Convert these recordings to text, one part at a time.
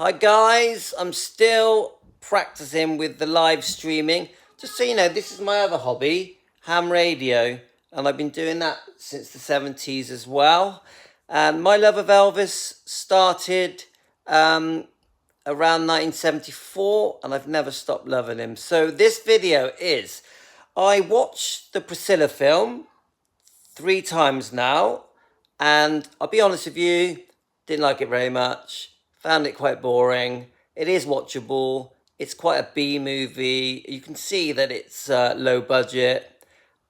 Hi guys, I'm still practicing with the live streaming. Just so you know, this is my other hobby, ham radio, and I've been doing that since the 70s as well. And my love of Elvis started around 1974, and I've never stopped loving him. So this video is, I watched the Priscilla film 3 times now, and I'll be honest with you, didn't like it very much. Found it quite boring. It is watchable. It's quite a B movie. You can see that it's low budget,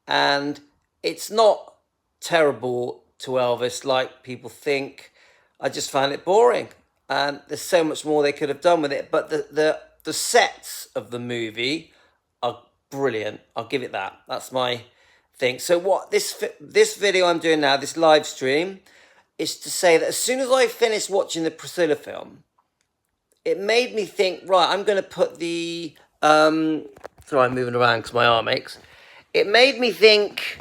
and it's not terrible to Elvis like people think. I just found it boring, and there's so much more they could have done with it. But the sets of the movie are brilliant. I'll give it that. That's my thing. So what this video I'm doing now, this live stream, is to say that as soon as I finished watching the Priscilla film, it made me think, right, I'm going to put the sorry, I'm moving around because my arm aches. It made me think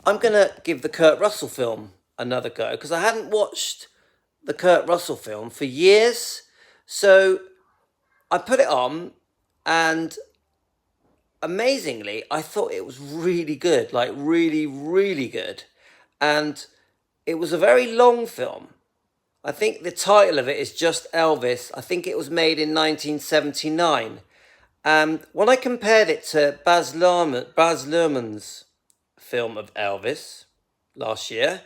I'm going to give the Kurt Russell film another go, because I hadn't watched the Kurt Russell film for years. So I put it on, and amazingly, I thought it was really good, like really, really good. And it was a very long film. I think the title of it is just Elvis. I think it was made in 1979. And when I compared it to Baz Luhrmann's film of Elvis last year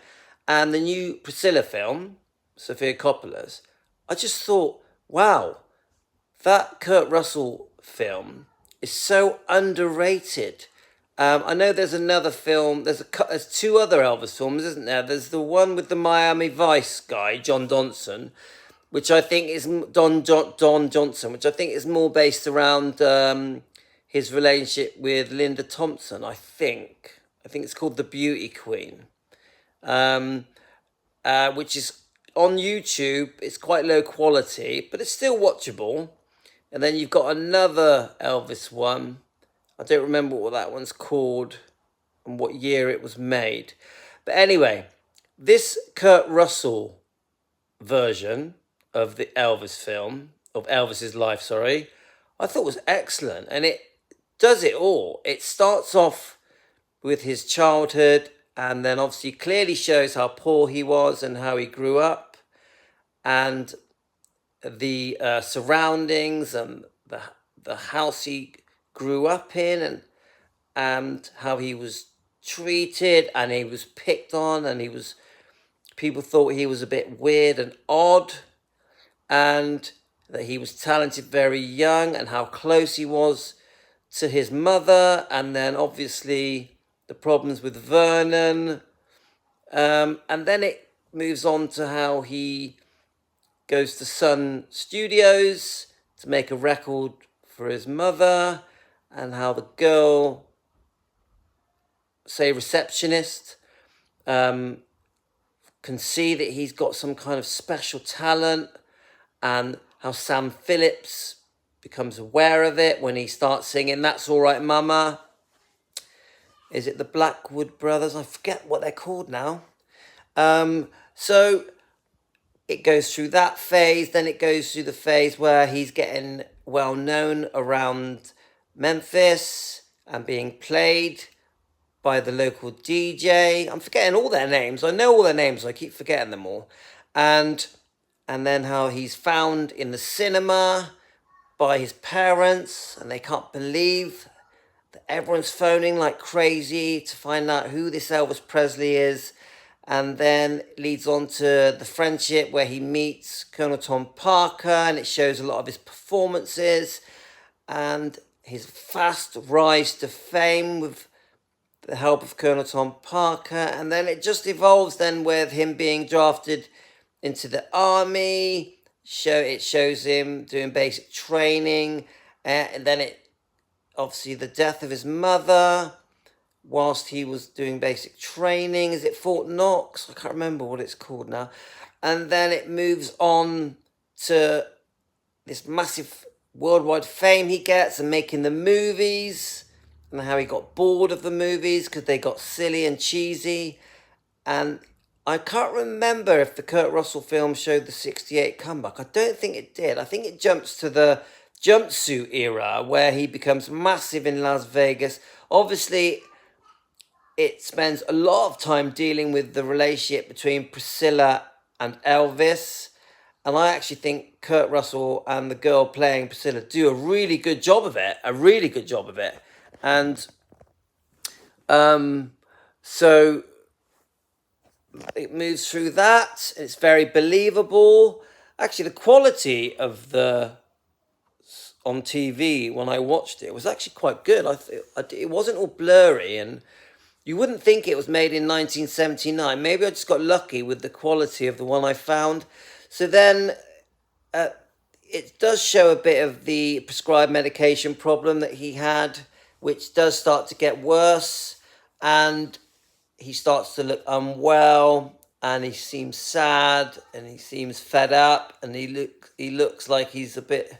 and the new Priscilla film, Sofia Coppola's, I just thought, wow, that Kurt Russell film is so underrated. I know there's another film. There's two other Elvis films, isn't there? There's the one with the Miami Vice guy, John Johnson, which I think is Don Johnson, which I think is more based around his relationship with Linda Thompson. I think it's called The Beauty Queen, which is on YouTube. It's quite low quality, but it's still watchable. And then you've got another Elvis one. I don't remember what that one's called and what year it was made. But anyway, this Kurt Russell version of the Elvis film, of Elvis's life, sorry, I thought was excellent. And it does it all. It starts off with his childhood, and then obviously clearly shows how poor he was and how he grew up, and the surroundings and the house he grew up in, and how he was treated, and he was picked on, and people thought he was a bit weird and odd, and that he was talented very young, and how close he was to his mother, and then obviously the problems with Vernon, and then it moves on to how he goes to Sun Studios to make a record for his mother, and how the girl, say receptionist, can see that he's got some kind of special talent, and how Sam Phillips becomes aware of it when he starts singing That's All Right Mama. Is it the Blackwood Brothers? I forget what they're called now. So it goes through that phase, then it goes through the phase where he's getting well known around Memphis and being played by the local DJ. I'm forgetting all their names. I know all their names, I keep forgetting them all. And then how he's found in the cinema by his parents, and they can't believe that everyone's phoning like crazy to find out who this Elvis Presley is. And then it leads on to the friendship where he meets Colonel Tom Parker, and it shows a lot of his performances and his fast rise to fame with the help of Colonel Tom Parker. And then it just evolves then with him being drafted into the army. It shows him doing basic training, and then it obviously the death of his mother whilst he was doing basic training. Is it Fort Knox? I can't remember what it's called now. And then it moves on to this massive worldwide fame he gets and making the movies, and how he got bored of the movies because they got silly and cheesy. And I can't remember if the Kurt Russell film showed the 68 comeback. I don't think it did. I think it jumps to the jumpsuit era where he becomes massive in Las Vegas. Obviously, it spends a lot of time dealing with the relationship between Priscilla and Elvis. And I actually think Kurt Russell and the girl playing Priscilla do a really good job of it. A really good job of it. And so it moves through that. It's very believable. Actually, the quality of the on TV when I watched it was actually quite good. It wasn't all blurry, and you wouldn't think it was made in 1979. Maybe I just got lucky with the quality of the one I found. So then it does show a bit of the prescribed medication problem that he had, which does start to get worse, and he starts to look unwell, and he seems sad, and he seems fed up, and he looks like he's a bit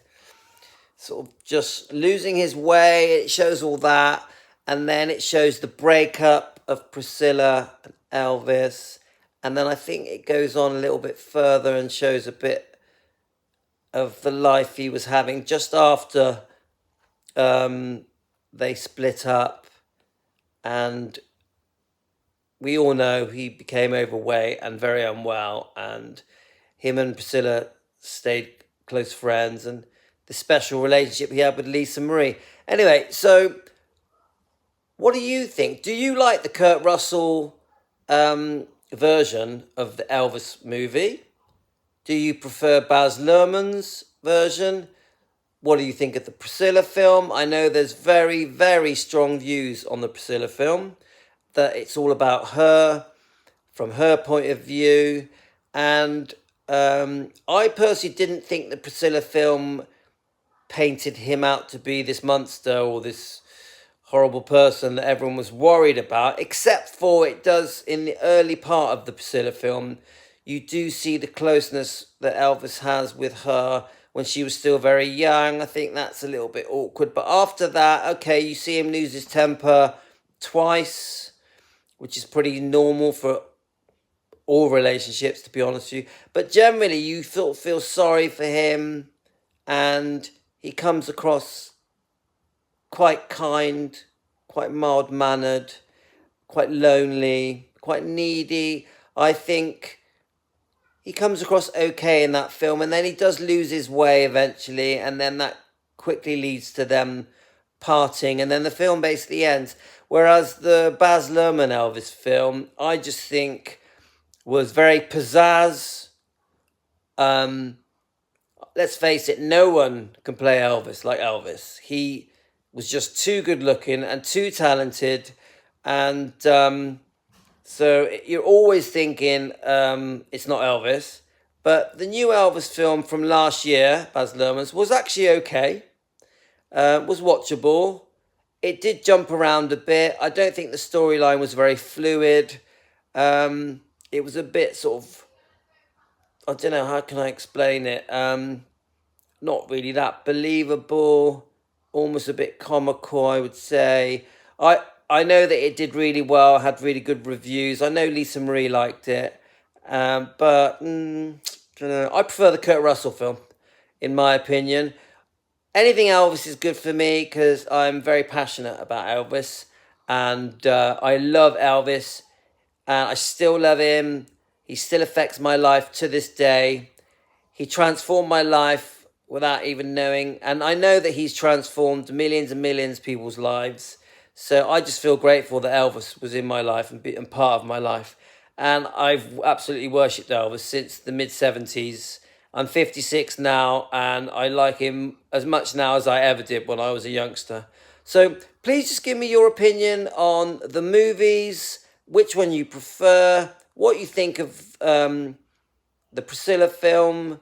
sort of just losing his way. It shows all that, and then it shows the breakup of Priscilla and Elvis, and then I think it goes on a little bit further and shows a bit of the life he was having just after they split up, and we all know he became overweight and very unwell, and him and Priscilla stayed close friends, and the special relationship he had with Lisa Marie. Anyway, so what do you think? Do you like the Kurt Russell version of the Elvis movie? Do you prefer Baz Luhrmann's version? What do you think of the Priscilla film? I know there's very, very strong views on the Priscilla film, that it's all about her, from her point of view. And I personally didn't think the Priscilla film painted him out to be this monster or this horrible person that everyone was worried about, except for it does, in the early part of the Priscilla film, you do see the closeness that Elvis has with her when she was still very young. I think that's a little bit awkward. But after that, okay, you see him lose his temper twice, which is pretty normal for all relationships, to be honest with you. But generally, you feel sorry for him, and he comes across quite kind, quite mild-mannered, quite lonely, quite needy. I think he comes across okay in that film, and then he does lose his way eventually, and then that quickly leads to them parting, and then the film basically ends. Whereas the Baz Luhrmann Elvis film, I just think was very pizzazz. Let's face it, no one can play Elvis like Elvis. He was just too good looking and too talented, and so you're always thinking it's not Elvis. But the new Elvis film from last year, Baz Luhrmann's, was actually okay. Was watchable. It did jump around a bit. I don't think the storyline was very fluid. It was a bit sort of, I don't know, how can I explain it? Not really that believable, almost a bit comical, I would say. I know that it did really well, had really good reviews. I know Lisa Marie liked it, but don't know. I prefer the Kurt Russell film, in my opinion. Anything Elvis is good for me because I'm very passionate about Elvis, and I love Elvis, and I still love him. He still affects my life to this day. He transformed my life without even knowing, and I know that he's transformed millions and millions of people's lives. So I just feel grateful that Elvis was in my life and part of my life. And I've absolutely worshipped Elvis since the mid-70s. I'm 56 now, and I like him as much now as I ever did when I was a youngster. So please just give me your opinion on the movies, which one you prefer, what you think of the Priscilla film,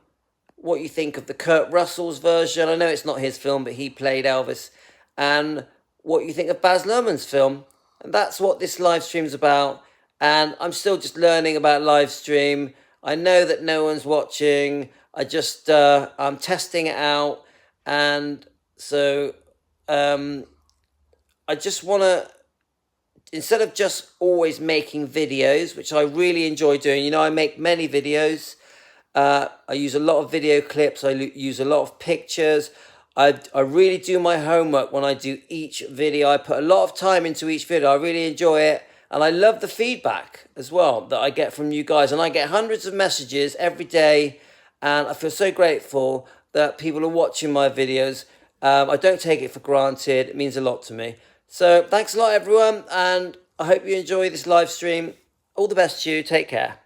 what you think of the Kurt Russell's version. I know it's not his film, but he played Elvis. And what you think of Baz Luhrmann's film. And that's what this live stream's about. And I'm still just learning about live stream. I know that no one's watching. I'm testing it out. And so I just want to instead of just always making videos, which I really enjoy doing, you know, I make many videos. I use a lot of video clips. I use a lot of pictures. I really do my homework when I do each video. I put a lot of time into each video. I really enjoy it. And I love the feedback as well that I get from you guys. And I get hundreds of messages every day. And I feel so grateful that people are watching my videos. I don't take it for granted. It means a lot to me. So thanks a lot, everyone. And I hope you enjoy this live stream. All the best to you. Take care.